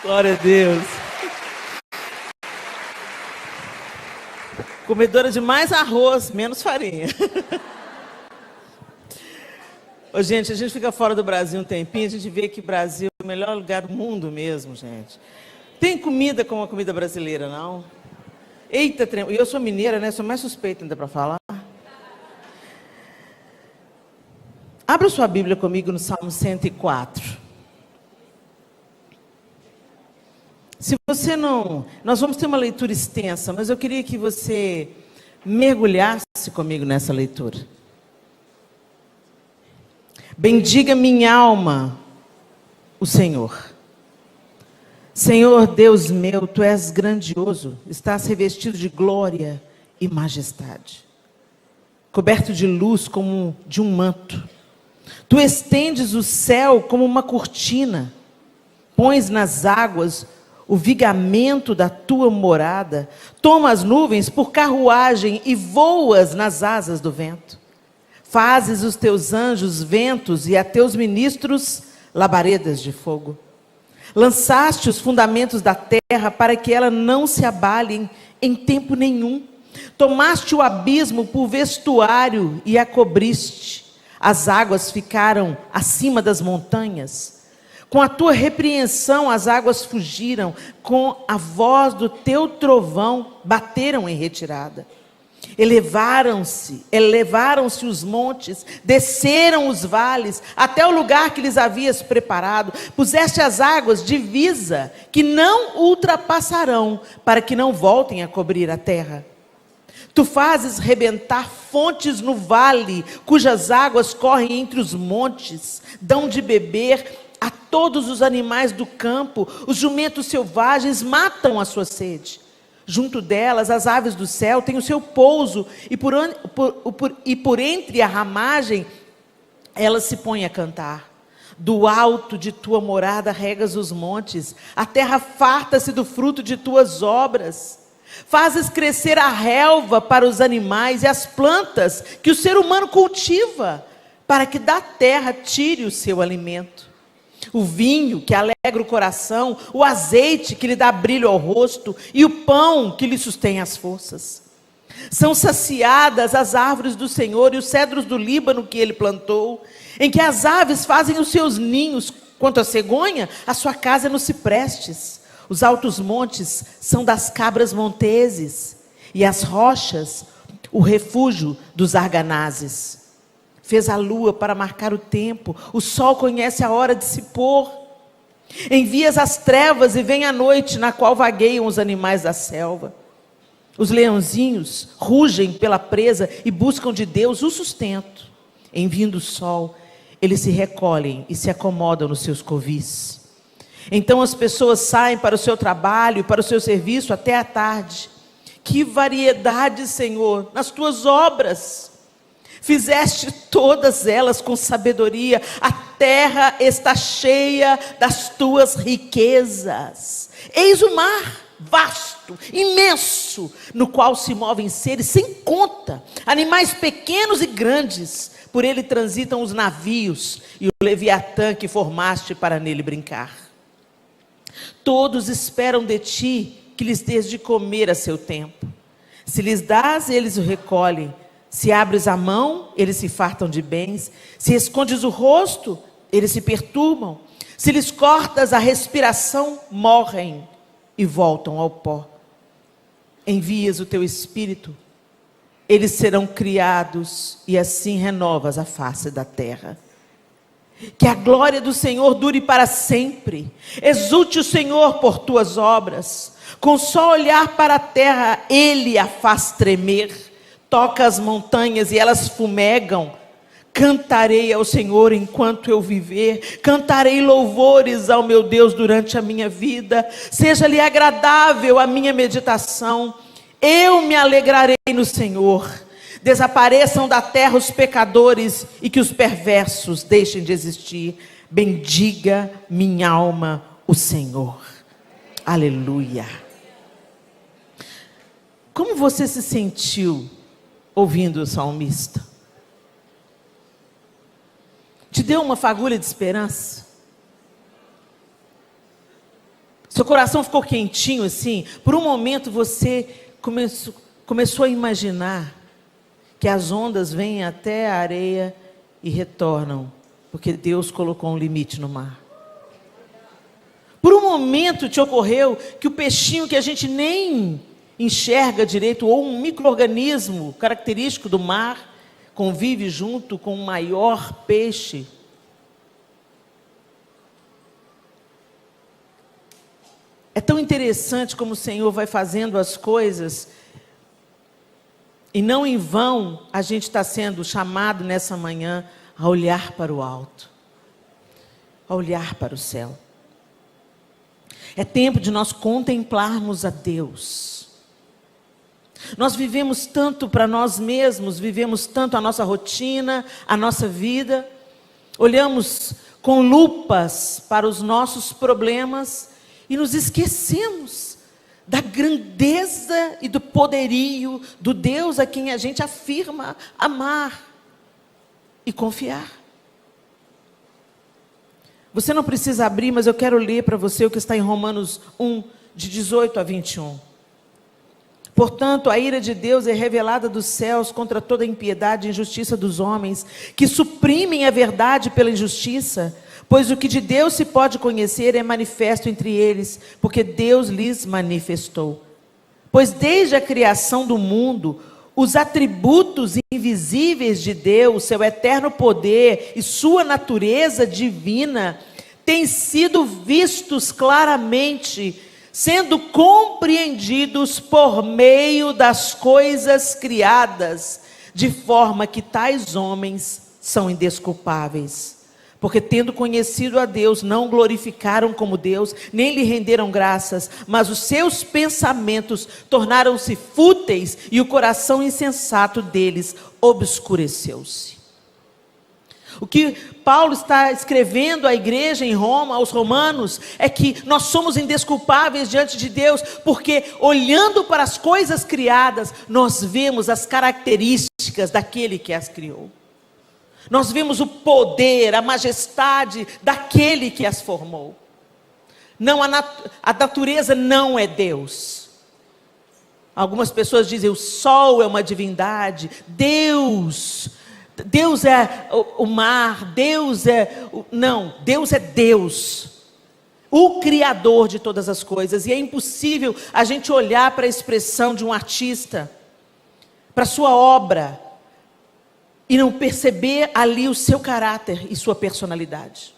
Glória a Deus. Comedora de mais arroz, menos farinha. Ô, gente, a gente fica fora do Brasil um tempinho, a gente vê que o Brasil é o melhor lugar do mundo mesmo, gente. Tem comida como a comida brasileira, não? Eita, e eu sou mineira, né? Sou mais suspeita ainda para falar. Abra sua Bíblia comigo no Salmo 104. Se você não... Nós vamos ter uma leitura extensa, mas eu queria que você mergulhasse comigo nessa leitura. Bendiga minha alma, o Senhor. Senhor Deus meu, Tu és grandioso, estás revestido de glória e majestade, coberto de luz como de um manto. Tu estendes o céu como uma cortina, pões nas águas o vigamento da Tua morada, toma as nuvens por carruagem e voas nas asas do vento. Fazes os Teus anjos ventos e a Teus ministros labaredas de fogo. Lançaste os fundamentos da terra para que ela não se abale em tempo nenhum. Tomaste o abismo por vestuário e a cobriste. As águas ficaram acima das montanhas. Com a tua repreensão as águas fugiram. Com a voz do teu trovão bateram em retirada. Elevaram-se os montes, desceram os vales, até o lugar que lhes havias preparado. Puseste as águas divisa, que não ultrapassarão, para que não voltem a cobrir a terra. Tu fazes rebentar fontes no vale, cujas águas correm entre os montes, dão de beber a todos os animais do campo. Os jumentos selvagens matam a sua sede. Junto delas, as aves do céu têm o seu pouso, e por entre a ramagem, elas se põem a cantar. Do alto de tua morada regas os montes, a terra farta-se do fruto de tuas obras. Fazes crescer a relva para os animais e as plantas que o ser humano cultiva, para que da terra tire o seu alimento. O vinho que alegra o coração, o azeite que lhe dá brilho ao rosto e o pão que lhe sustém as forças. São saciadas as árvores do Senhor e os cedros do Líbano que ele plantou, em que as aves fazem os seus ninhos. Quanto à cegonha, a sua casa é nos ciprestes. Os altos montes são das cabras monteses e as rochas o refúgio dos arganazes. Fez a lua para marcar o tempo, o sol conhece a hora de se pôr. Envias as trevas e vem a noite, na qual vagueiam os animais da selva. Os leãozinhos rugem pela presa e buscam de Deus o sustento. Em vindo o sol, eles se recolhem e se acomodam nos seus covis. Então as pessoas saem para o seu trabalho e para o seu serviço até a tarde. Que variedade, Senhor, nas tuas obras! Fizeste todas elas com sabedoria. A terra está cheia das tuas riquezas. Eis o mar vasto, imenso, no qual se movem seres sem conta, animais pequenos e grandes. Por ele transitam os navios e o Leviatã que formaste para nele brincar. Todos esperam de ti que lhes dês de comer a seu tempo. Se lhes dás, eles o recolhem. Se abres a mão, eles se fartam de bens. Se escondes o rosto, eles se perturbam. Se lhes cortas a respiração, morrem e voltam ao pó. Envias o teu espírito, eles serão criados e assim renovas a face da terra. Que a glória do Senhor dure para sempre. Exulte o Senhor por tuas obras. Com só olhar para a terra, Ele a faz tremer. Toca as montanhas e elas fumegam. Cantarei ao Senhor enquanto eu viver. Cantarei louvores ao meu Deus durante a minha vida. Seja-lhe agradável a minha meditação. Eu me alegrarei no Senhor. Desapareçam da terra os pecadores e que os perversos deixem de existir. Bendiga minha alma o Senhor. Aleluia. Como você se sentiu ouvindo o salmista? Te deu uma fagulha de esperança? Seu coração ficou quentinho assim? Por um momento você começou a imaginar que as ondas vêm até a areia e retornam, porque Deus colocou um limite no mar. Por um momento te ocorreu que o peixinho que a gente nem enxerga direito, ou um micro-organismo característico do mar, convive junto com o maior peixe. É tão interessante como o Senhor vai fazendo as coisas, e não em vão a gente está sendo chamado nessa manhã a olhar para o alto, a olhar para o céu. É tempo de nós contemplarmos a Deus. Nós vivemos tanto para nós mesmos, vivemos tanto a nossa rotina, a nossa vida, olhamos com lupas para os nossos problemas e nos esquecemos da grandeza e do poderio do Deus a quem a gente afirma amar e confiar. Você não precisa abrir, mas eu quero ler para você o que está em Romanos 1, de 18 a 21. Portanto, a ira de Deus é revelada dos céus contra toda a impiedade e injustiça dos homens, que suprimem a verdade pela injustiça, pois o que de Deus se pode conhecer é manifesto entre eles, porque Deus lhes manifestou. Pois desde a criação do mundo, os atributos invisíveis de Deus, seu eterno poder e sua natureza divina, têm sido vistos claramente, sendo compreendidos por meio das coisas criadas, de forma que tais homens são indesculpáveis. Porque tendo conhecido a Deus, não glorificaram como Deus, nem lhe renderam graças, mas os seus pensamentos tornaram-se fúteis e o coração insensato deles obscureceu-se. O que Paulo está escrevendo à igreja em Roma, aos romanos, é que nós somos indesculpáveis diante de Deus, porque olhando para as coisas criadas, nós vemos as características daquele que as criou. Nós vemos o poder, a majestade daquele que as formou. Não, a natureza não é Deus. Algumas pessoas dizem, o sol é uma divindade, Deus é o mar, Deus é... Não, Deus é Deus, o Criador de todas as coisas. E é impossível a gente olhar para a expressão de um artista, para a sua obra, e não perceber ali o seu caráter e sua personalidade.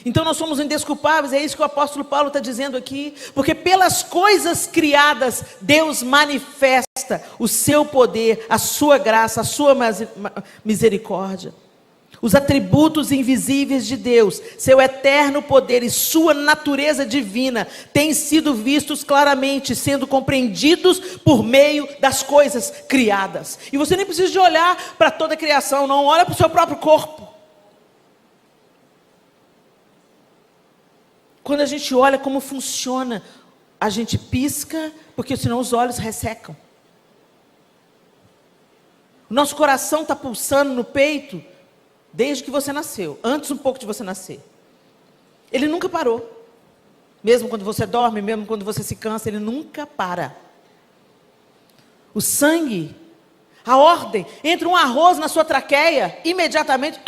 Então nós somos indesculpáveis, é isso que o apóstolo Paulo está dizendo aqui, porque pelas coisas criadas, Deus manifesta o seu poder, a sua graça, a sua misericórdia. Os atributos invisíveis de Deus, seu eterno poder e sua natureza divina, têm sido vistos claramente, sendo compreendidos por meio das coisas criadas. E você nem precisa de olhar para toda a criação, não, olha para o seu próprio corpo. Quando a gente olha como funciona, a gente pisca, porque senão os olhos ressecam. O nosso coração está pulsando no peito, desde que você nasceu, antes um pouco de você nascer. Ele nunca parou. Mesmo quando você dorme, mesmo quando você se cansa, ele nunca para. O sangue, a ordem, entra um arroz na sua traqueia, imediatamente,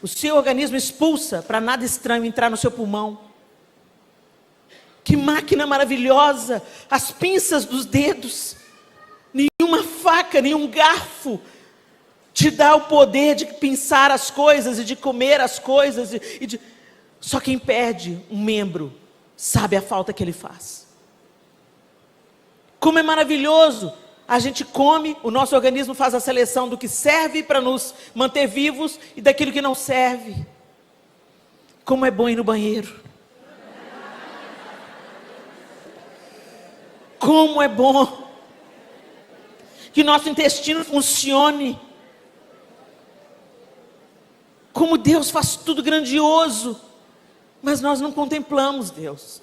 o seu organismo expulsa para nada estranho entrar no seu pulmão. Que máquina maravilhosa! As pinças dos dedos, nenhuma faca, nenhum garfo te dá o poder de pinçar as coisas e de comer as coisas. Só quem perde um membro sabe a falta que ele faz. Como é maravilhoso! A gente come, o nosso organismo faz a seleção do que serve para nos manter vivos e daquilo que não serve. Como é bom ir no banheiro. Como é bom que nosso intestino funcione. Como Deus faz tudo grandioso, mas nós não contemplamos Deus.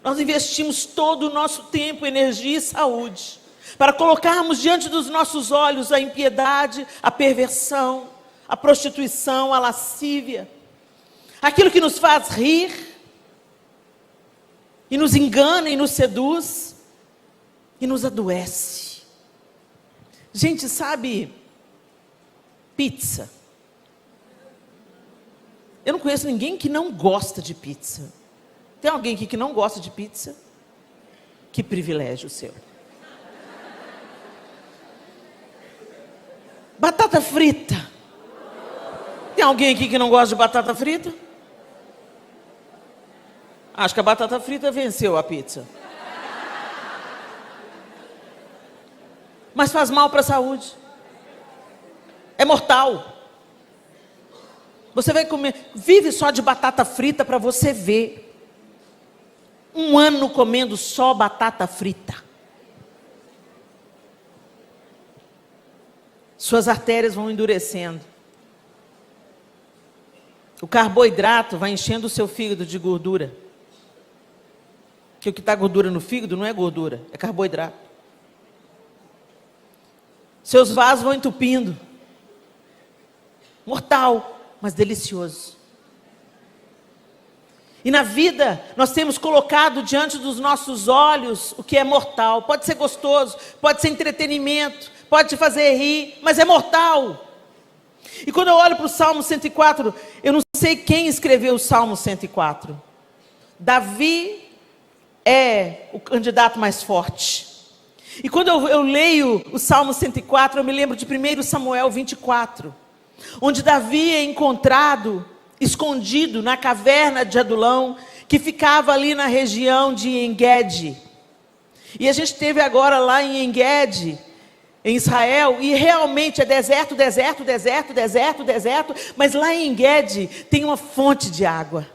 Nós investimos todo o nosso tempo, energia e saúde para colocarmos diante dos nossos olhos a impiedade, a perversão, a prostituição, a lascívia, aquilo que nos faz rir, e nos engana e nos seduz e nos adoece. Gente, sabe, pizza. Eu não conheço ninguém que não gosta de pizza. Tem alguém aqui que não gosta de pizza? Que privilégio seu. Batata frita. Tem alguém aqui que não gosta de batata frita? Acho que a batata frita venceu a pizza. Mas faz mal para a saúde. É mortal. Você vai comer, vive só de batata frita para você ver. Um ano comendo só batata frita. Suas artérias vão endurecendo. O carboidrato vai enchendo o seu fígado de gordura. Que o que está gordura no fígado não é gordura, é carboidrato. Seus vasos vão entupindo. Mortal, mas delicioso. E na vida, nós temos colocado diante dos nossos olhos o que é mortal. Pode ser gostoso, pode ser entretenimento, pode te fazer rir, mas é mortal. E quando eu olho para o Salmo 104, eu não sei quem escreveu o Salmo 104. Davi é o candidato mais forte. E quando eu leio o Salmo 104, eu me lembro de 1 Samuel 24, onde Davi é encontrado escondido na caverna de Adulão, que ficava ali na região de En-Gedi. E a gente esteve agora lá em En-Gedi, em Israel, e realmente é deserto, deserto, deserto, deserto, deserto, mas lá em En-Gedi tem uma fonte de água.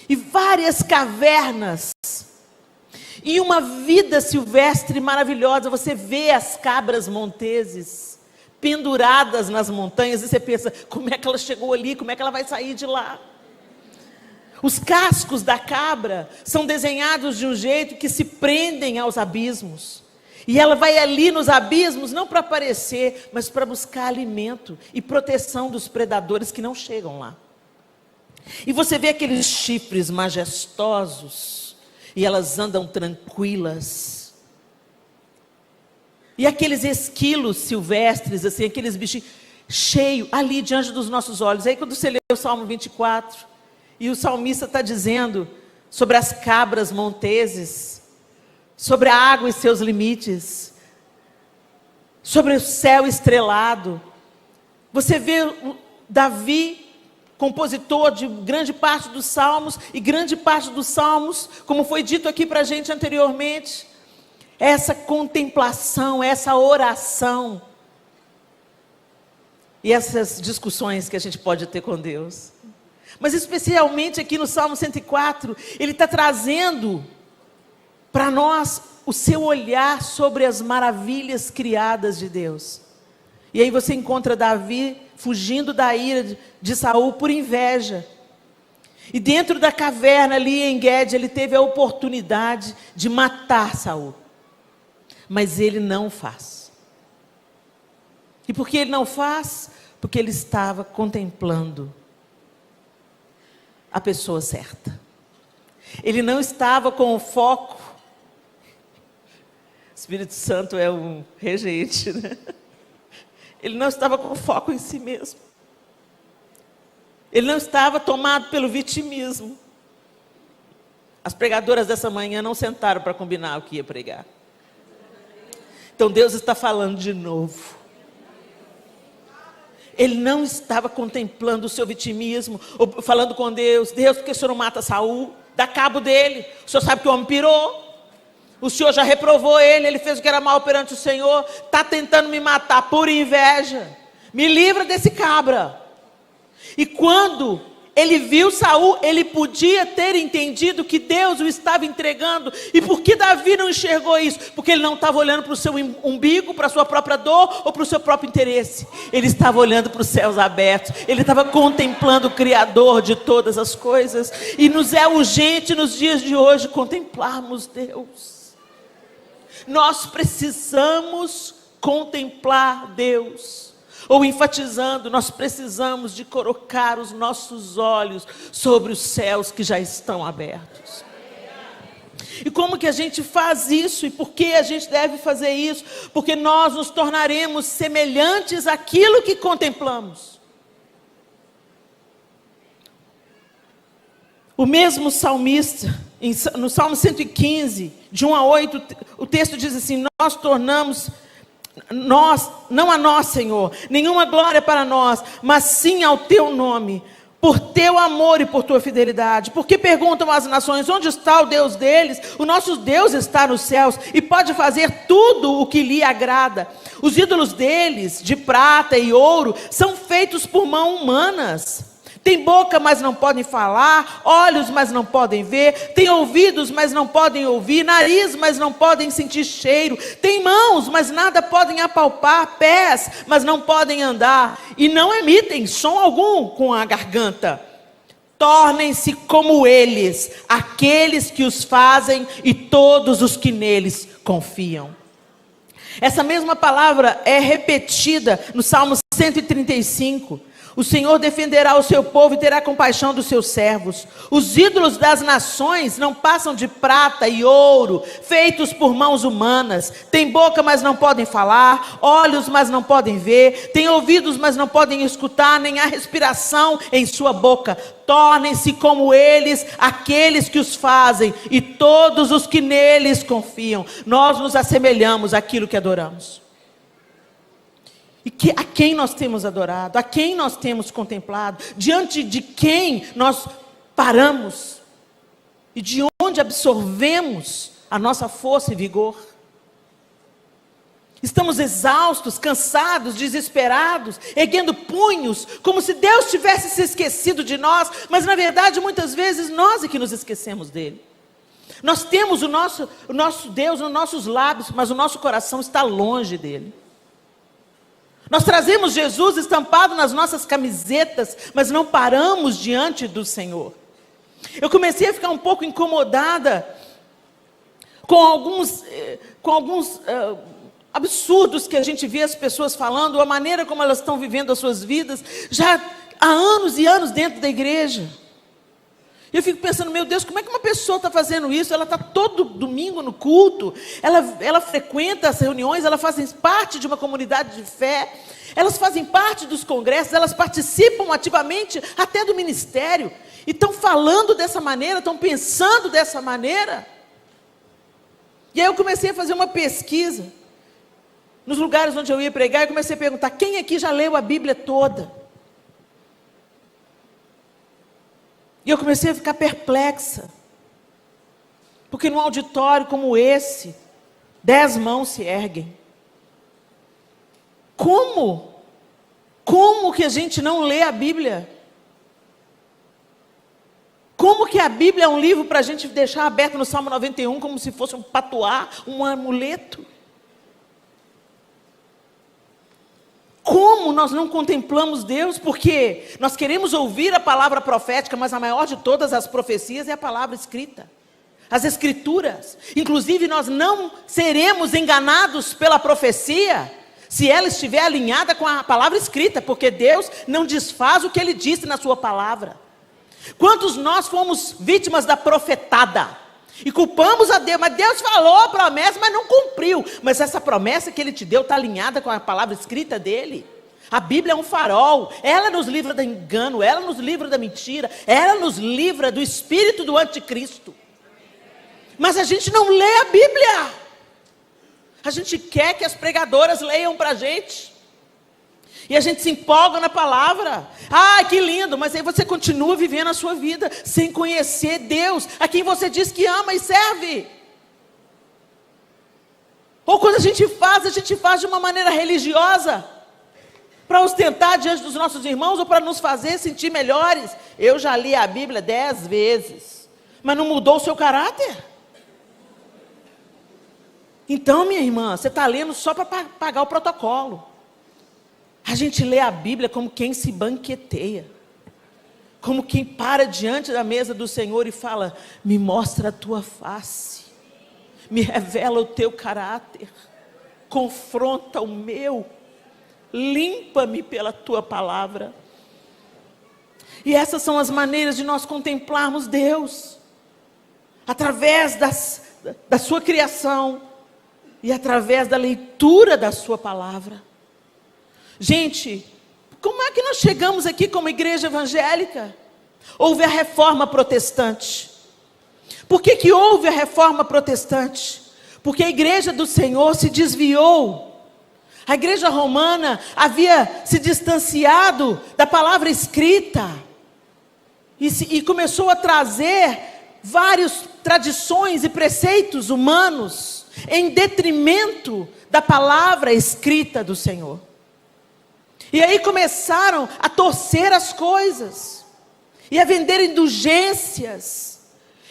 E várias cavernas. E uma vida silvestre maravilhosa. Você vê as cabras monteses penduradas nas montanhas, e você pensa, como é que ela chegou ali, como é que ela vai sair de lá? Os cascos da cabra são desenhados de um jeito que se prendem aos abismos, e ela vai ali nos abismos, não para aparecer, mas para buscar alimento e proteção dos predadores que não chegam lá. E você vê aqueles chifres majestosos, e elas andam tranquilas. E aqueles esquilos silvestres, assim, aqueles bichinhos, cheio, ali diante dos nossos olhos. Aí quando você lê o Salmo 24, e o salmista está dizendo sobre as cabras monteses, sobre a água e seus limites, sobre o céu estrelado. Você vê Davi, compositor de grande parte dos salmos, e grande parte dos salmos, como foi dito aqui para a gente anteriormente, essa contemplação, essa oração, e essas discussões que a gente pode ter com Deus. Mas especialmente aqui no Salmo 104, ele está trazendo para nós o seu olhar sobre as maravilhas criadas de Deus. E aí você encontra Davi fugindo da ira de Saul por inveja. E dentro da caverna ali em En-Gedi, ele teve a oportunidade de matar Saul. Mas ele não faz. E por que ele não faz? Porque ele estava contemplando a pessoa certa. Ele não estava com o foco. O Espírito Santo é um regente, né? Ele não estava com foco em si mesmo. Ele não estava tomado pelo vitimismo. As pregadoras dessa manhã não sentaram para combinar o que ia pregar. Então Deus está falando de novo. Ele não estava contemplando o seu vitimismo, ou falando com Deus, Deus, por que o Senhor não mata Saul? Dá cabo dele. O Senhor sabe que o homem pirou. O Senhor já reprovou ele, ele fez o que era mal perante o Senhor, está tentando me matar por inveja. Me livra desse cabra. E quando ele viu Saul, ele podia ter entendido que Deus o estava entregando. E por que Davi não enxergou isso? Porque ele não estava olhando para o seu umbigo, para a sua própria dor ou para o seu próprio interesse. Ele estava olhando para os céus abertos. Ele estava contemplando o Criador de todas as coisas. E nos é urgente nos dias de hoje contemplarmos Deus. Nós precisamos contemplar Deus. Ou enfatizando, nós precisamos de colocar os nossos olhos sobre os céus que já estão abertos. E como que a gente faz isso? E por que a gente deve fazer isso? Porque nós nos tornaremos semelhantes àquilo que contemplamos. O mesmo salmista, no Salmo 115, de 1 a 8, o texto diz assim: nós tornamos, não a nós, Senhor, nenhuma glória para nós, mas sim ao teu nome, por teu amor e por tua fidelidade. Porque perguntam as nações: onde está o Deus deles? O nosso Deus está nos céus e pode fazer tudo o que lhe agrada. Os ídolos deles, de prata e ouro, são feitos por mãos humanas. Tem boca, mas não podem falar, olhos, mas não podem ver, tem ouvidos, mas não podem ouvir, nariz, mas não podem sentir cheiro, tem mãos, mas nada podem apalpar, pés, mas não podem andar, e não emitem som algum com a garganta. Tornem-se como eles, aqueles que os fazem e todos os que neles confiam. Essa mesma palavra é repetida no Salmo 135. O Senhor defenderá o seu povo e terá compaixão dos seus servos. Os ídolos das nações não passam de prata e ouro, feitos por mãos humanas. Tem boca, mas não podem falar, olhos, mas não podem ver, tem ouvidos, mas não podem escutar, nem há respiração em sua boca. Tornem-se como eles, aqueles que os fazem, e todos os que neles confiam. Nós nos assemelhamos àquilo que adoramos. E a quem nós temos adorado, a quem nós temos contemplado, diante de quem nós paramos e de onde absorvemos a nossa força e vigor. Estamos exaustos, cansados, desesperados, erguendo punhos, como se Deus tivesse se esquecido de nós, mas na verdade muitas vezes nós é que nos esquecemos dele. Nós temos o nosso Deus nos nossos lábios, mas o nosso coração está longe dele. Nós trazemos Jesus estampado nas nossas camisetas, mas não paramos diante do Senhor. Eu comecei a ficar um pouco incomodada com alguns absurdos que a gente vê as pessoas falando, a maneira como elas estão vivendo as suas vidas, já há anos e anos dentro da igreja. Eu fico pensando, meu Deus, como é que uma pessoa está fazendo isso? Ela está todo domingo no culto, ela frequenta as reuniões, ela faz parte de uma comunidade de fé, elas fazem parte dos congressos, elas participam ativamente até do ministério, e estão falando dessa maneira, estão pensando dessa maneira. E aí eu comecei a fazer uma pesquisa, nos lugares onde eu ia pregar, eu comecei a perguntar, quem aqui já leu a Bíblia toda? E eu comecei a ficar perplexa, porque num auditório como esse, 10 mãos se erguem. Como que a gente não lê a Bíblia? Como que a Bíblia é um livro para a gente deixar aberto no Salmo 91, como se fosse um patuá, um amuleto? Como nós não contemplamos Deus? Porque nós queremos ouvir a palavra profética, mas a maior de todas as profecias é a palavra escrita. As escrituras. Inclusive nós não seremos enganados pela profecia, se ela estiver alinhada com a palavra escrita, porque Deus não desfaz o que Ele disse na sua palavra. Quantos nós fomos vítimas da profetada? E culpamos a Deus, mas Deus falou a promessa, mas não cumpriu. Mas essa promessa que Ele te deu está alinhada com a palavra escrita dele. A Bíblia é um farol, ela nos livra do engano, ela nos livra da mentira, ela nos livra do espírito do anticristo. Mas a gente não lê a Bíblia. A gente quer que as pregadoras leiam para a gente. E a gente se empolga na palavra. Ah, que lindo, mas aí você continua vivendo a sua vida sem conhecer Deus, a quem você diz que ama e serve. Ou quando a gente faz de uma maneira religiosa, para ostentar diante dos nossos irmãos, ou para nos fazer sentir melhores. Eu já li a Bíblia 10 vezes, mas não mudou o seu caráter. Então, minha irmã, você está lendo só para pagar o protocolo. A gente lê a Bíblia como quem se banqueteia, como quem para diante da mesa do Senhor e fala, me mostra a tua face, me revela o teu caráter, confronta o meu, limpa-me pela tua palavra. E essas são as maneiras de nós contemplarmos Deus, através da sua criação e através da leitura da sua palavra. Gente, como é que nós chegamos aqui como igreja evangélica? Houve a reforma protestante. Por que que houve a reforma protestante? Porque a igreja do Senhor se desviou. A igreja romana havia se distanciado da palavra escrita e começou a trazer várias tradições e preceitos humanos em detrimento da palavra escrita do Senhor. E aí começaram a torcer as coisas e a vender indulgências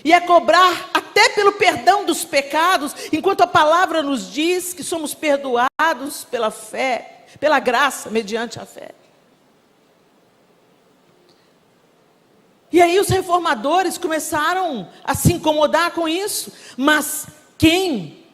e a cobrar até pelo perdão dos pecados, enquanto a palavra nos diz que somos perdoados pela fé, pela graça, mediante a fé. E aí os reformadores começaram a se incomodar com isso, mas quem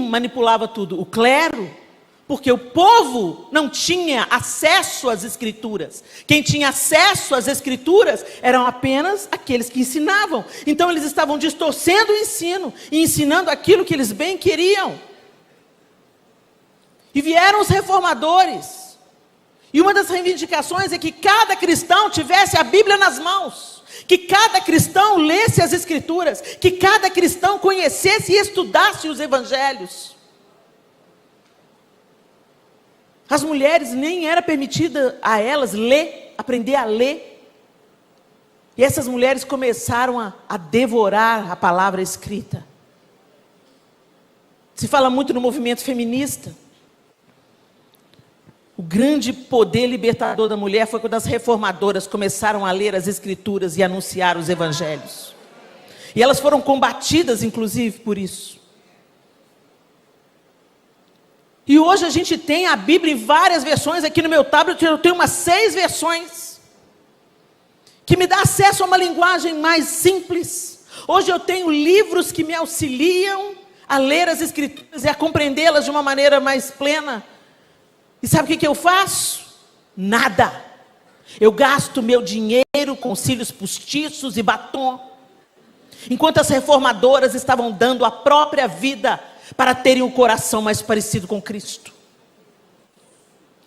manipulava tudo? O clero. Porque o povo não tinha acesso às escrituras. Quem tinha acesso às escrituras eram apenas aqueles que ensinavam. Então eles estavam distorcendo o ensino e ensinando aquilo que eles bem queriam. E vieram os reformadores. E uma das reivindicações é que cada cristão tivesse a Bíblia nas mãos. Que cada cristão lesse as escrituras. Que cada cristão conhecesse e estudasse os evangelhos. As mulheres nem era permitida a elas aprender a ler. E essas mulheres começaram a devorar a palavra escrita. Se fala muito no movimento feminista. O grande poder libertador da mulher foi quando as reformadoras começaram a ler as escrituras e anunciar os evangelhos. E elas foram combatidas, inclusive, por isso. E hoje a gente tem a Bíblia em várias versões. Aqui no meu tablet eu tenho umas 6 versões. Que me dá acesso a uma linguagem mais simples. Hoje eu tenho livros que me auxiliam a ler as escrituras e a compreendê-las de uma maneira mais plena. E sabe o que eu faço? Nada. Eu gasto meu dinheiro com cílios postiços e batom. Enquanto as reformadoras estavam dando a própria vida para terem um coração mais parecido com Cristo.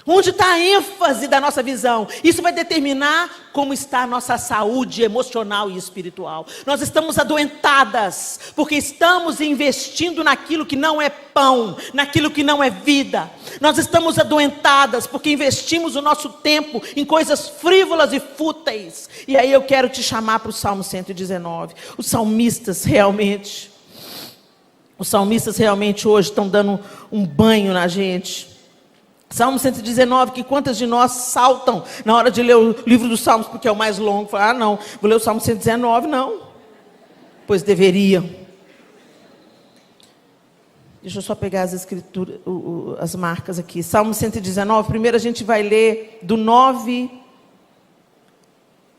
Onde está a ênfase da nossa visão? Isso vai determinar como está a nossa saúde emocional e espiritual. Nós estamos adoentadas, porque estamos investindo naquilo que não é pão, naquilo que não é vida. Nós estamos adoentadas, porque investimos o nosso tempo em coisas frívolas e fúteis. E aí eu quero te chamar para o Salmo 119. Os salmistas realmente hoje estão dando um banho na gente. Salmo 119, que quantas de nós saltam na hora de ler o livro dos Salmos, porque é o mais longo, falam, não, vou ler o Salmo 119, não. Pois deveriam. Deixa eu só pegar as escrituras, as marcas aqui. Salmo 119, primeiro a gente vai ler do 9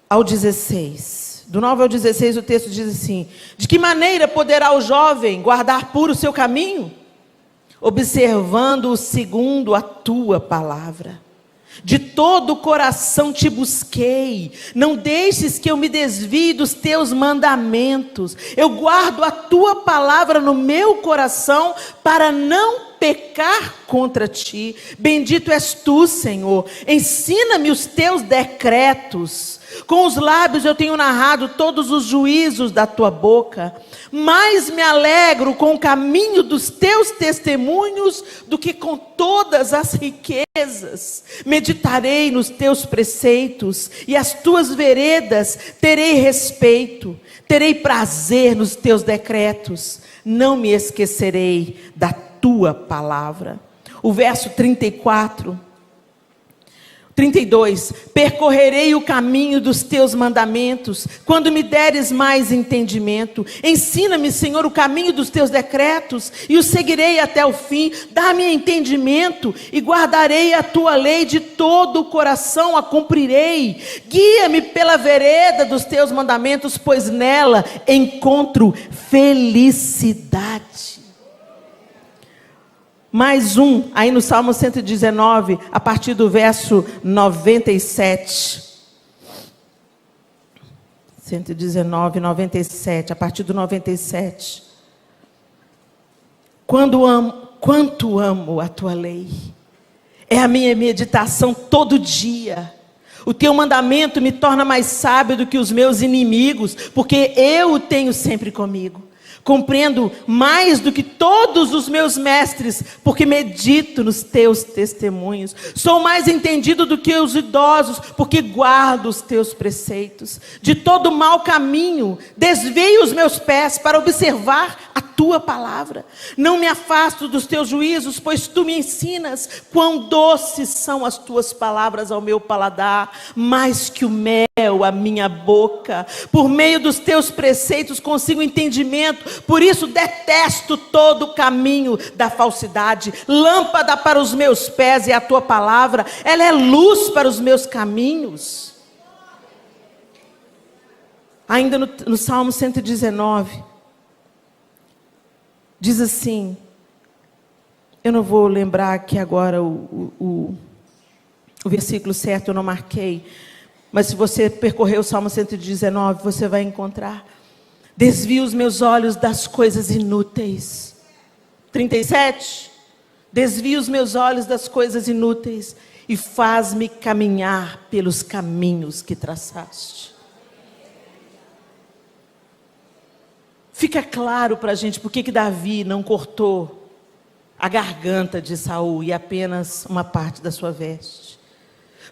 ao 16. Do 9 ao 16 o texto diz assim: de que maneira poderá o jovem guardar puro o seu caminho? Observando-o segundo a tua palavra. De todo o coração te busquei, não deixes que eu me desvie dos teus mandamentos. Eu guardo a tua palavra no meu coração para não pecar contra ti. Bendito és tu, Senhor. Ensina-me os teus decretos. Com os lábios eu tenho narrado todos os juízos da tua boca. Mais me alegro com o caminho dos teus testemunhos do que com todas as riquezas. Meditarei nos teus preceitos e as tuas veredas terei respeito. Terei prazer nos teus decretos. Não me esquecerei da tua palavra. O verso 32. Percorrerei o caminho dos teus mandamentos, quando me deres mais entendimento. Ensina-me, Senhor, o caminho dos teus decretos, e o seguirei até o fim. Dá-me entendimento, e guardarei a tua lei de todo o coração, a cumprirei. Guia-me pela vereda dos teus mandamentos, pois nela encontro felicidade. Mais um, aí no Salmo 119, a partir do verso 97. 119, 97, a partir do 97. Quanto amo a tua lei. É a minha meditação todo dia. O teu mandamento me torna mais sábio do que os meus inimigos, porque eu o tenho sempre comigo. Compreendo mais do que todos os meus mestres, porque medito nos teus testemunhos. Sou mais entendido do que os idosos, porque guardo os teus preceitos. De todo mau caminho, desvio os meus pés para observar a tua palavra. Não me afasto dos teus juízos, pois tu me ensinas. Quão doces são as tuas palavras ao meu paladar, mais que o mel à minha boca. Por meio dos teus preceitos consigo entendimento. Por isso detesto todo o caminho da falsidade. Lâmpada para os meus pés é a tua palavra. Ela é luz para os meus caminhos. Ainda no Salmo 119. Diz assim. Eu não vou lembrar aqui agora o versículo certo, eu não marquei. Mas se você percorrer o Salmo 119, você vai encontrar. Desvia os meus olhos das coisas inúteis. 37. Desvia os meus olhos das coisas inúteis e faz-me caminhar pelos caminhos que traçaste. Fica claro para a gente por que Davi não cortou a garganta de Saul e apenas uma parte da sua veste.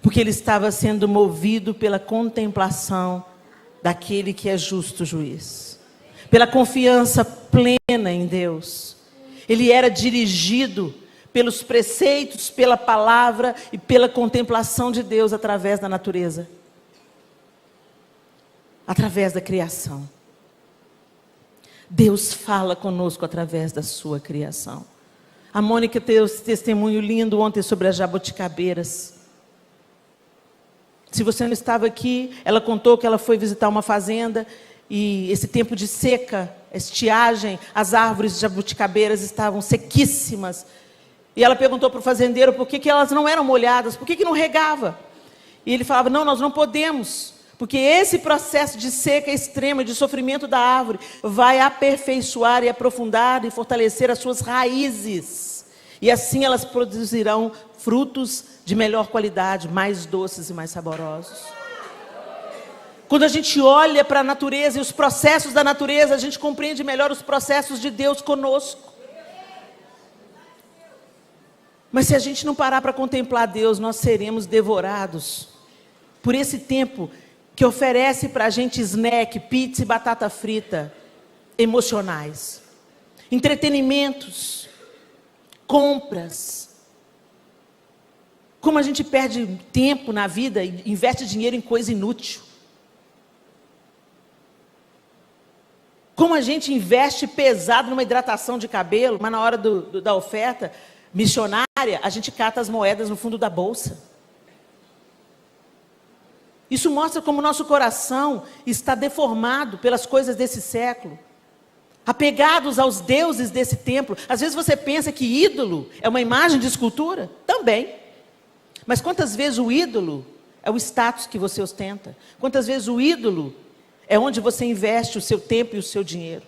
Porque ele estava sendo movido pela contemplação daquele que é justo juiz. Pela confiança plena em Deus. Ele era dirigido pelos preceitos, pela palavra e pela contemplação de Deus através da natureza. Através da criação. Deus fala conosco através da sua criação. A Mônica teve esse testemunho lindo ontem sobre as jabuticabeiras. Se você não estava aqui, ela contou que ela foi visitar uma fazenda e esse tempo de seca, estiagem, as árvores de jabuticabeiras estavam sequíssimas. E ela perguntou para o fazendeiro por que elas não eram molhadas, por que não regava? E ele falava, não, nós não podemos, porque esse processo de seca extrema, de sofrimento da árvore, vai aperfeiçoar e aprofundar e fortalecer as suas raízes. E assim elas produzirão frutos de melhor qualidade, mais doces e mais saborosos. Quando a gente olha para a natureza e os processos da natureza, a gente compreende melhor os processos de Deus conosco. Mas se a gente não parar para contemplar Deus, nós seremos devorados por esse tempo que oferece para a gente snack, pizza e batata frita emocionais, entretenimentos, compras. Como a gente perde tempo na vida e investe dinheiro em coisa inútil. Como a gente investe pesado numa hidratação de cabelo, mas na hora da oferta missionária, a gente cata as moedas no fundo da bolsa. Isso mostra como o nosso coração está deformado pelas coisas desse século. Apegados aos deuses desse templo. Às vezes você pensa que ídolo é uma imagem de escultura. Também. Mas quantas vezes o ídolo é o status que você ostenta? Quantas vezes o ídolo é onde você investe o seu tempo e o seu dinheiro?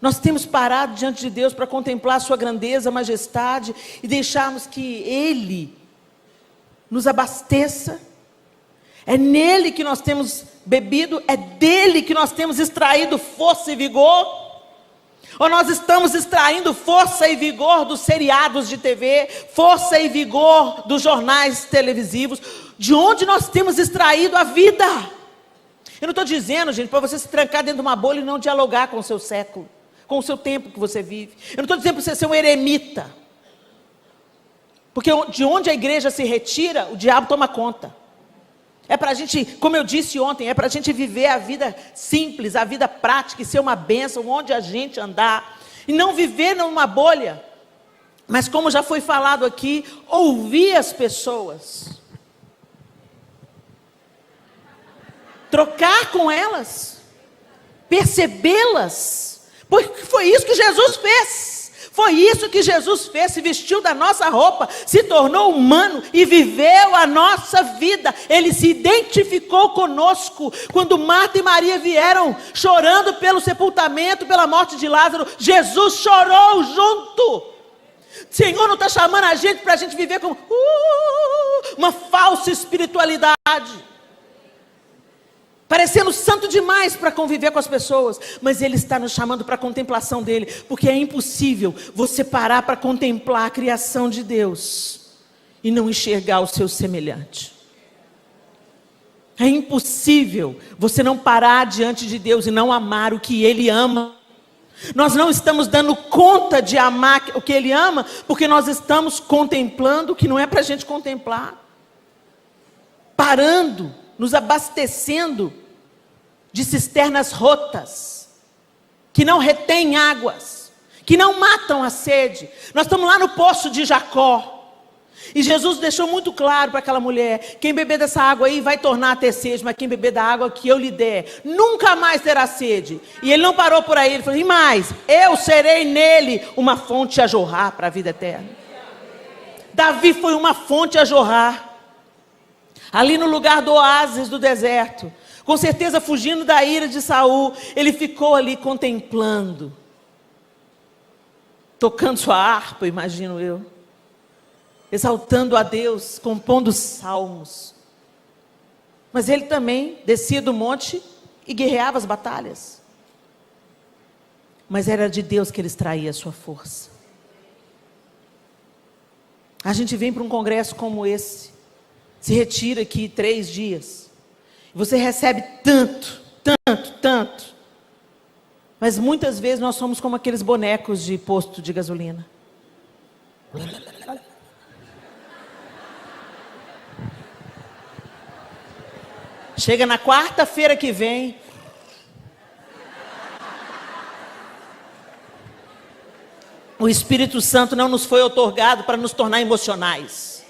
Nós temos parado diante de Deus para contemplar a sua grandeza, majestade e deixarmos que Ele nos abasteça. É nele que nós temos bebido, é dele que nós temos extraído força e vigor. Ou nós estamos extraindo força e vigor dos seriados de TV, força e vigor dos jornais televisivos, de onde nós temos extraído a vida. Eu não estou dizendo, gente, para você se trancar dentro de uma bolha e não dialogar com o seu século, com o seu tempo que você vive. Eu não estou dizendo para você ser um eremita, porque de onde a igreja se retira, o diabo toma conta. É para a gente, como eu disse ontem, é para a gente viver a vida simples, a vida prática e ser uma bênção onde a gente andar. E não viver numa bolha, mas como já foi falado aqui, ouvir as pessoas. Trocar com elas, percebê-las, porque foi isso que Jesus fez. Foi isso que Jesus fez, se vestiu da nossa roupa, se tornou humano e viveu a nossa vida. Ele se identificou conosco. Quando Marta e Maria vieram chorando pelo sepultamento, pela morte de Lázaro, Jesus chorou junto. O Senhor não está chamando a gente para a gente viver como uma falsa espiritualidade, parecendo santo demais para conviver com as pessoas, mas Ele está nos chamando para a contemplação dEle, porque é impossível você parar para contemplar a criação de Deus e não enxergar o seu semelhante. É impossível você não parar diante de Deus e não amar o que Ele ama. Nós não estamos dando conta de amar o que Ele ama, porque nós estamos contemplando o que não é para a gente contemplar, parando, nos abastecendo de cisternas rotas, que não retêm águas, que não matam a sede. Nós estamos lá no poço de Jacó, e Jesus deixou muito claro para aquela mulher: quem beber dessa água aí vai tornar a ter sede, mas quem beber da água que eu lhe der, nunca mais terá sede. E Ele não parou por aí, Ele falou: e mais, eu serei nele uma fonte a jorrar para a vida eterna. Davi foi uma fonte a jorrar, ali no lugar do oásis do deserto, com certeza fugindo da ira de Saul. Ele ficou ali contemplando, tocando sua harpa, imagino eu, exaltando a Deus, compondo salmos. Mas ele também descia do monte e guerreava as batalhas, mas era de Deus que ele extraía a sua força. A gente vem para um congresso como esse, se retira aqui 3 dias, você recebe tanto, mas muitas vezes nós somos como aqueles bonecos de posto de gasolina. Chega na quarta-feira que vem, o Espírito Santo não nos foi outorgado para nos tornar emocionais.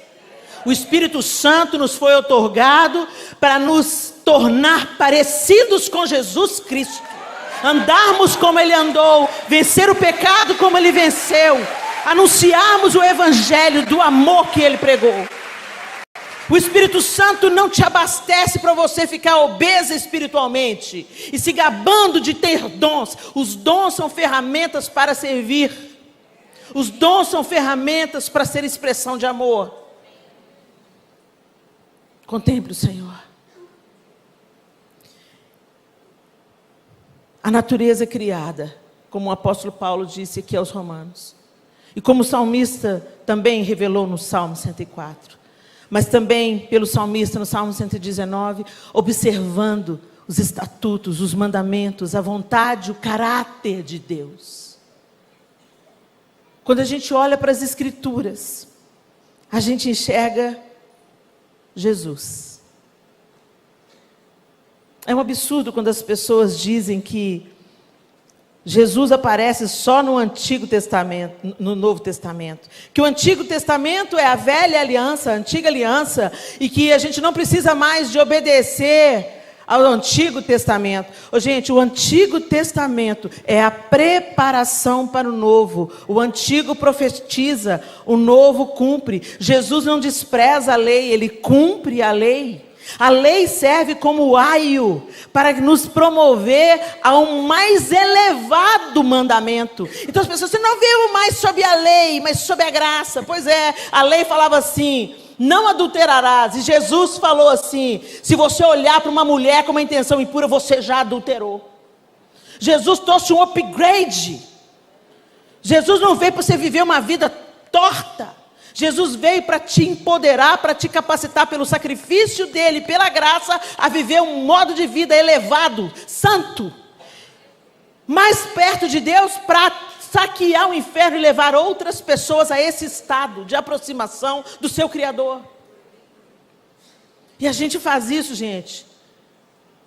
O Espírito Santo nos foi outorgado para nos tornar parecidos com Jesus Cristo, andarmos como Ele andou, vencer o pecado como Ele venceu, anunciarmos o Evangelho do amor que Ele pregou. O Espírito Santo não te abastece para você ficar obesa espiritualmente e se gabando de ter dons. Os dons são ferramentas para servir. Os dons são ferramentas para ser expressão de amor. Contemple o Senhor. A natureza criada, como o apóstolo Paulo disse aqui aos Romanos, e como o salmista também revelou no Salmo 104, mas também pelo salmista no Salmo 119, observando os estatutos, os mandamentos, a vontade, o caráter de Deus. Quando a gente olha para as Escrituras, a gente enxerga Jesus. É um absurdo quando as pessoas dizem que Jesus aparece só no Antigo Testamento, no Novo Testamento. Que o Antigo Testamento é a velha aliança, a antiga aliança, e que a gente não precisa mais de obedecer ao Antigo Testamento. Gente, o Antigo Testamento é a preparação para o Novo. O Antigo profetiza, o Novo cumpre. Jesus não despreza a lei, Ele cumpre a lei. A lei serve como aio para nos promover a um mais elevado mandamento. Então as pessoas, você não viu mais sobre a lei, mas sobre a graça. Pois é, a lei falava assim: não adulterarás. E Jesus falou assim: se você olhar para uma mulher com uma intenção impura, você já adulterou. Jesus trouxe um upgrade. Jesus não veio para você viver uma vida torta. Jesus veio para te empoderar, para te capacitar pelo sacrifício dele, pela graça, a viver um modo de vida elevado, santo, mais perto de Deus, para saquear o inferno e levar outras pessoas a esse estado de aproximação do seu Criador. E a gente faz isso, gente,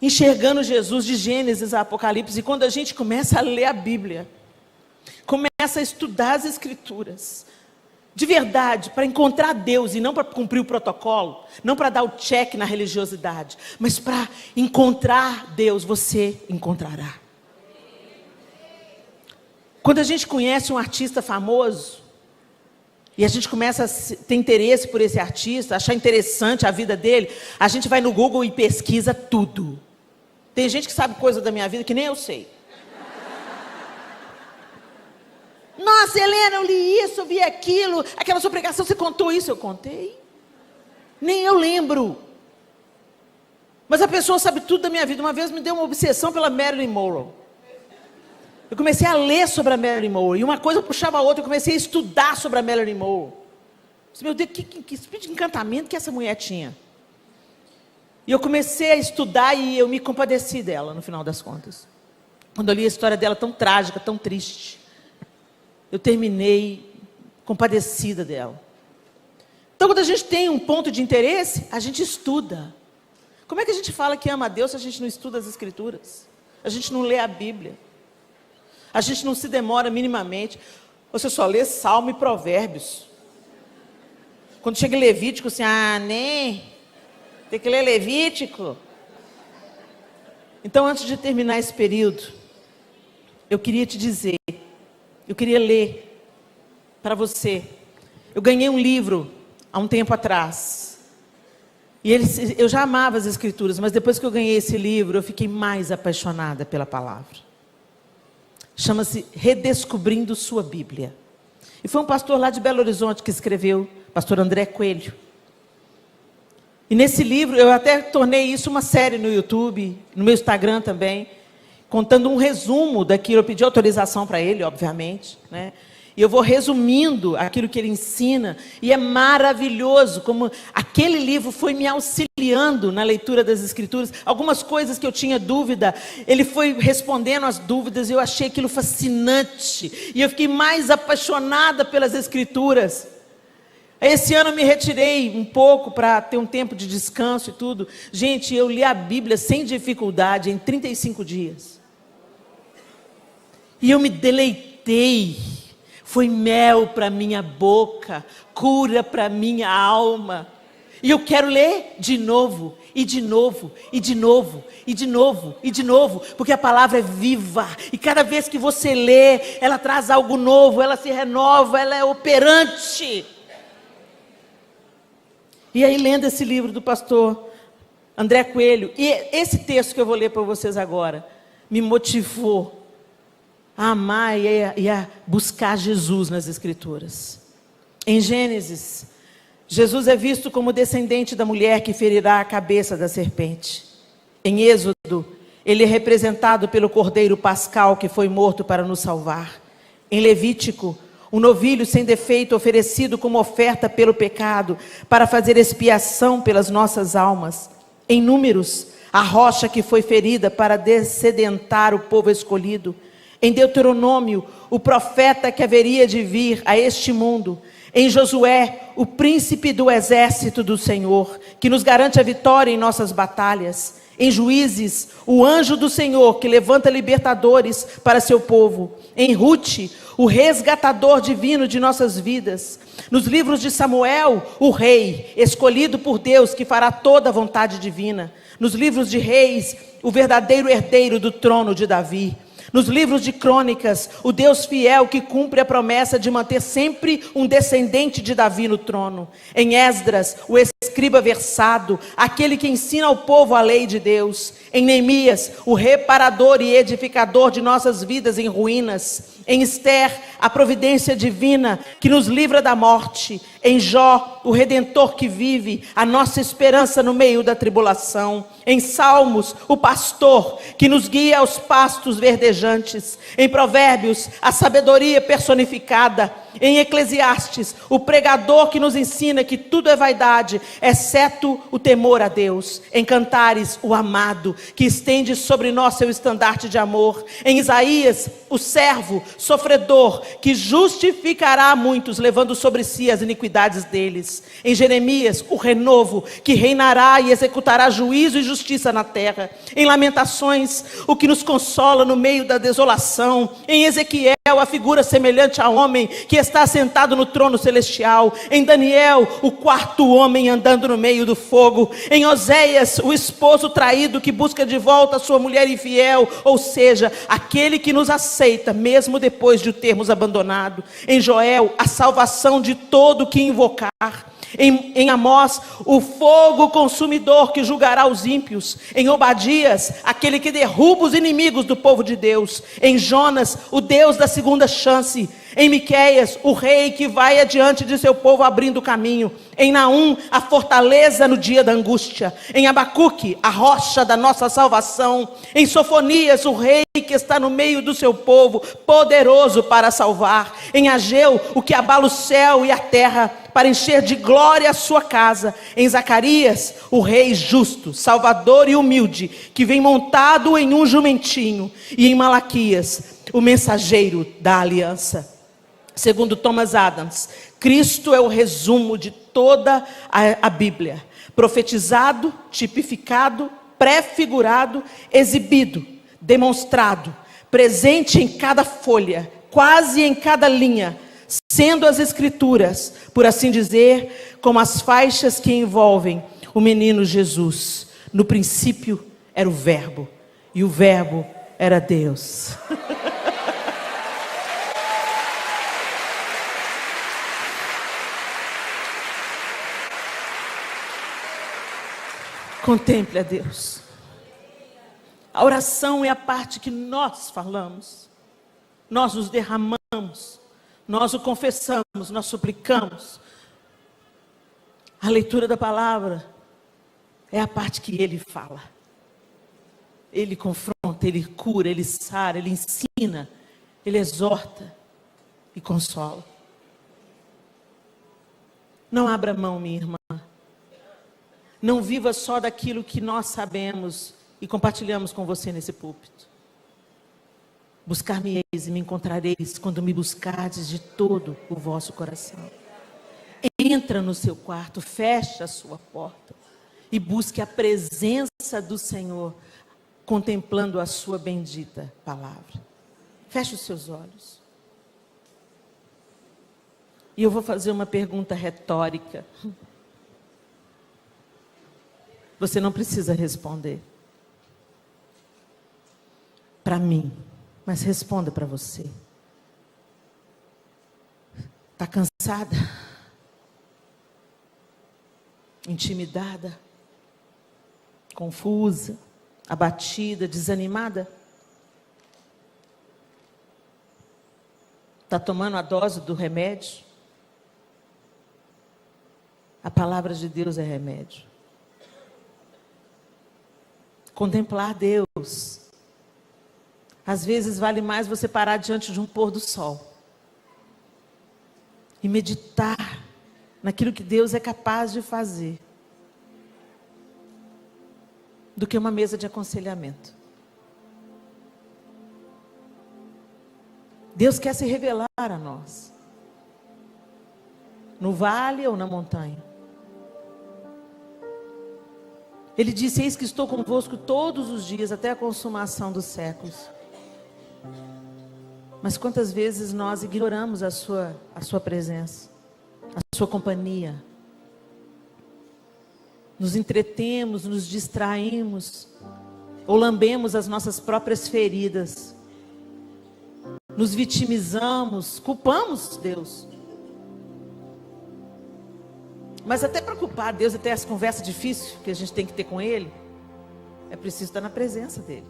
enxergando Jesus de Gênesis a Apocalipse. E quando a gente começa a ler a Bíblia, começa a estudar as Escrituras, de verdade, para encontrar Deus e não para cumprir o protocolo, não para dar o check na religiosidade, mas para encontrar Deus, você encontrará. Quando a gente conhece um artista famoso, e a gente começa a ter interesse por esse artista, achar interessante a vida dele, a gente vai no Google e pesquisa tudo. Tem gente que sabe coisa da minha vida que nem eu sei. Nossa, Helena, eu li isso, eu vi aquilo, aquela sua pregação, você contou isso, eu contei. Nem eu lembro. Mas a pessoa sabe tudo da minha vida. Uma vez me deu uma obsessão pela Marilyn Monroe. Eu comecei a ler sobre a Marilyn Monroe, e uma coisa puxava a outra, eu comecei a estudar sobre a Marilyn Monroe. Meu Deus, que espírito de encantamento que essa mulher tinha. E eu comecei a estudar e eu me compadeci dela, no final das contas. Quando eu li a história dela tão trágica, tão triste, eu terminei compadecida dela. Então, quando a gente tem um ponto de interesse, a gente estuda. Como é que a gente fala que ama a Deus se a gente não estuda as Escrituras? A gente não lê a Bíblia. A gente não se demora minimamente. Você só lê Salmo e Provérbios. Quando chega em Levítico, assim, nem... Tem que ler Levítico. Então, antes de terminar esse período, eu queria te dizer, eu queria ler para você. Eu ganhei um livro há um tempo atrás. E eu já amava as Escrituras, mas depois que eu ganhei esse livro, eu fiquei mais apaixonada pela palavra. Chama-se Redescobrindo Sua Bíblia. E foi um pastor lá de Belo Horizonte que escreveu, pastor André Coelho. E nesse livro, eu até tornei isso uma série no YouTube, no meu Instagram também, contando um resumo daquilo. Eu pedi autorização para ele, obviamente, né? E eu vou resumindo aquilo que ele ensina, e é maravilhoso como aquele livro foi me auxiliando na leitura das Escrituras. Algumas coisas que eu tinha dúvida, ele foi respondendo as dúvidas, e eu achei aquilo fascinante, e eu fiquei mais apaixonada pelas Escrituras. Esse ano eu me retirei um pouco para ter um tempo de descanso e tudo. Gente, eu li a Bíblia sem dificuldade em 35 dias. E eu me deleitei. Foi mel para minha boca, cura para minha alma. E eu quero ler de novo, e de novo, e de novo, e de novo, e de novo, porque a palavra é viva, e cada vez que você lê, ela traz algo novo, ela se renova, ela é operante. E aí, lendo esse livro do pastor André Coelho, e esse texto que eu vou ler para vocês agora, me motivou a amar e a buscar Jesus nas Escrituras. Em Gênesis, Jesus é visto como descendente da mulher que ferirá a cabeça da serpente. Em Êxodo, ele é representado pelo Cordeiro Pascal que foi morto para nos salvar. Em Levítico, um novilho sem defeito oferecido como oferta pelo pecado, para fazer expiação pelas nossas almas. Em Números, a rocha que foi ferida para descedentar o povo escolhido. Em Deuteronômio, o profeta que haveria de vir a este mundo. Em Josué, o príncipe do exército do Senhor, que nos garante a vitória em nossas batalhas. Em Juízes, o anjo do Senhor, que levanta libertadores para seu povo. Em Rute, o resgatador divino de nossas vidas. Nos livros de Samuel, o rei, escolhido por Deus, que fará toda a vontade divina. Nos livros de Reis, o verdadeiro herdeiro do trono de Davi. Nos livros de Crônicas, o Deus fiel que cumpre a promessa de manter sempre um descendente de Davi no trono. Em Esdras, o escriba versado, aquele que ensina ao povo a lei de Deus. Em Neemias, o reparador e edificador de nossas vidas em ruínas. Em Esther, a providência divina que nos livra da morte. Em Jó, o Redentor que vive, a nossa esperança no meio da tribulação. Em Salmos, o pastor que nos guia aos pastos verdejantes. Em Provérbios, a sabedoria personificada. Em Eclesiastes, o pregador que nos ensina que tudo é vaidade, exceto o temor a Deus. Em Cantares, o amado, que estende sobre nós seu estandarte de amor. Em Isaías, o servo sofredor, que justificará muitos, levando sobre si as iniquidades deles. Em Jeremias, o renovo, que reinará e executará juízo e justiça na terra. Em Lamentações, o que nos consola no meio da desolação. Em Ezequiel, a figura semelhante a homem que está sentado no trono celestial. Em Daniel, o quarto homem andando no meio do fogo. Em Oséias, o esposo traído que busca de volta a sua mulher infiel, ou seja, aquele que nos aceita mesmo depois de o termos abandonado. Em Joel, a salvação de todo que invocar. Em Amós, o fogo consumidor que julgará os ímpios. Em Obadias, aquele que derruba os inimigos do povo de Deus. Em Jonas, o Deus da segunda chance. Em Miqueias, o rei que vai adiante de seu povo abrindo o caminho. Em Naum, a fortaleza no dia da angústia. Em Abacuque, a rocha da nossa salvação. Em Sofonias, o rei que está no meio do seu povo, poderoso para salvar. Em Ageu, o que abala o céu e a terra, para encher de glória a sua casa. Em Zacarias, o rei justo, salvador e humilde, que vem montado em um jumentinho. E em Malaquias, o mensageiro da aliança. Segundo Thomas Adams, Cristo é o resumo de toda a Bíblia. Profetizado, tipificado, prefigurado, exibido, demonstrado, presente em cada folha, quase em cada linha, sendo as escrituras, por assim dizer, como as faixas que envolvem o menino Jesus. No princípio era o Verbo, e o Verbo era Deus. Contemple a Deus. A oração é a parte que nós falamos, nós nos derramamos, nós o confessamos, nós suplicamos. A leitura da palavra é a parte que Ele fala. Ele confronta, Ele cura, Ele sara, Ele ensina, Ele exorta e consola. Não abra mão, minha irmã. Não viva só daquilo que nós sabemos e compartilhamos com você nesse púlpito. Buscar-me-eis e me encontrareis quando me buscardes de todo o vosso coração. Entra no seu quarto, fecha a sua porta e busque a presença do Senhor, contemplando a sua bendita palavra. Feche os seus olhos. E eu vou fazer uma pergunta retórica. Você não precisa responder para mim, mas responda para você. Está cansada? Intimidada? Confusa? Abatida? Desanimada? Está tomando a dose do remédio? A palavra de Deus é remédio. Contemplar Deus. Às vezes vale mais você parar diante de um pôr do sol e meditar naquilo que Deus é capaz de fazer, do que uma mesa de aconselhamento. Deus quer se revelar a nós, no vale ou na montanha. Ele disse: eis que estou convosco todos os dias, até a consumação dos séculos. Mas quantas vezes nós ignoramos a sua presença, a sua companhia. Nos entretemos, nos distraímos, ou lambemos as nossas próprias feridas. Nos vitimizamos, culpamos Deus. Mas até para culpar Deus, até essa conversa difícil que a gente tem que ter com Ele, é preciso estar na presença dEle.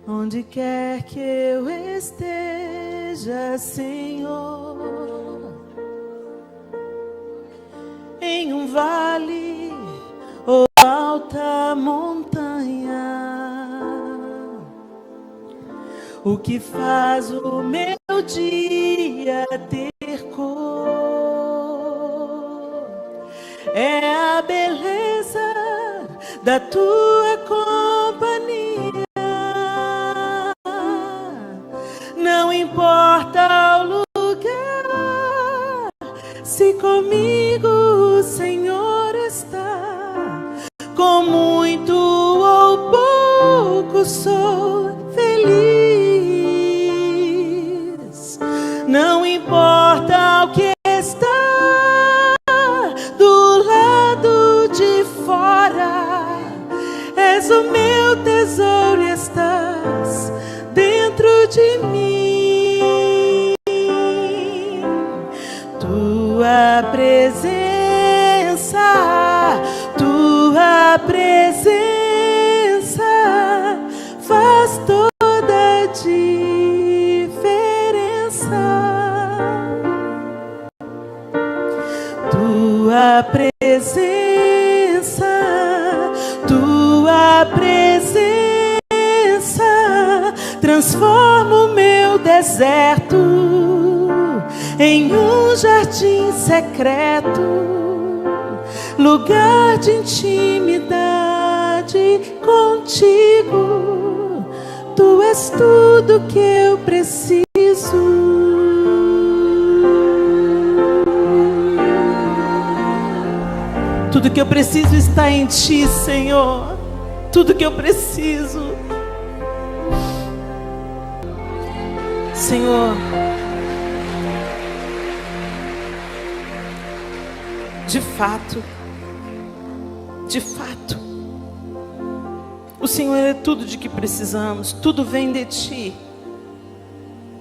Onde quer que eu esteja, Senhor, em um vale ou alta montanha, o que faz o meu dia ter cor é a beleza da tua companhia. Não importa o lugar, se comigo o Senhor está, com muito ou pouco sou feliz. meu tesouro estás dentro de mim. Tua presença faz toda a diferença. Tua presença transforma o meu deserto em um jardim secreto, lugar de intimidade contigo. Tu és tudo que eu preciso. Tudo que eu preciso está em ti, Senhor. Tudo que eu preciso. Senhor, de fato, o Senhor é tudo de que precisamos. Tudo vem de ti.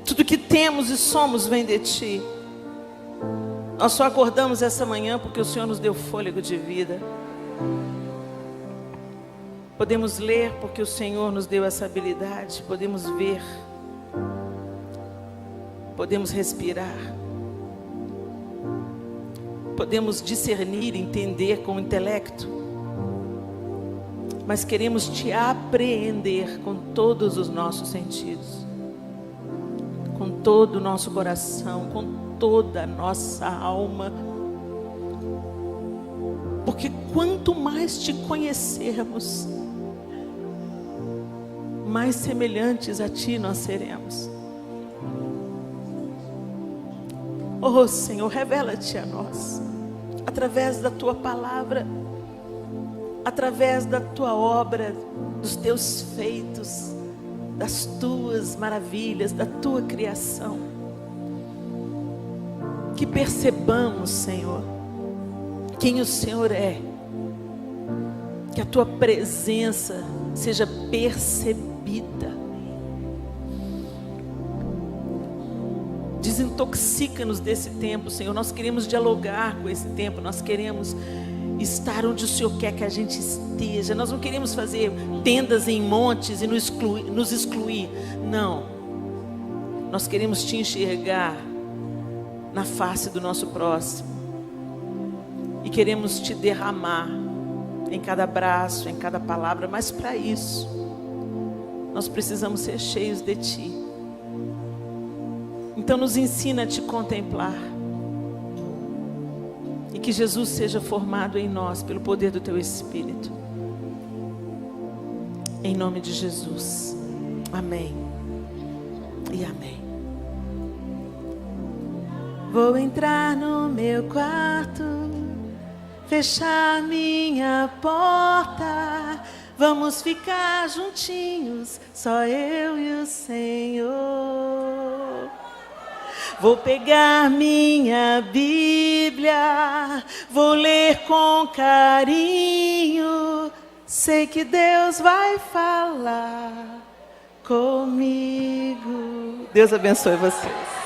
Tudo que temos e somos vem de ti. Nós só acordamos essa manhã porque o Senhor nos deu fôlego de vida. Podemos ler porque o Senhor nos deu essa habilidade. Podemos ver. Podemos respirar. Podemos discernir, entender com o intelecto. Mas queremos te apreender com todos os nossos sentidos. Com todo o nosso coração, com toda a nossa alma. Porque quanto mais te conhecermos, mais semelhantes a ti nós seremos. Oh Senhor, revela-te a nós, através da tua palavra, através da tua obra, dos teus feitos, das tuas maravilhas, da tua criação. Que percebamos, Senhor, quem o Senhor é. Que a tua presença seja percebida. Desintoxica-nos desse tempo, Senhor. Nós queremos dialogar com esse tempo. Nós queremos estar onde o Senhor quer que a gente esteja. Nós não queremos fazer tendas em montes e nos excluir. Não. Nós queremos te enxergar na face do nosso próximo. E queremos te derramar em cada abraço, em cada palavra. Mas para isso, nós precisamos ser cheios de ti. Então nos ensina a te contemplar. E que Jesus seja formado em nós pelo poder do teu Espírito. Em nome de Jesus. Amém. E amém. Vou entrar no meu quarto, fechar minha porta. Vamos ficar juntinhos, só eu e o Senhor. Vou pegar minha Bíblia, vou ler com carinho. Sei que Deus vai falar comigo. Deus abençoe vocês.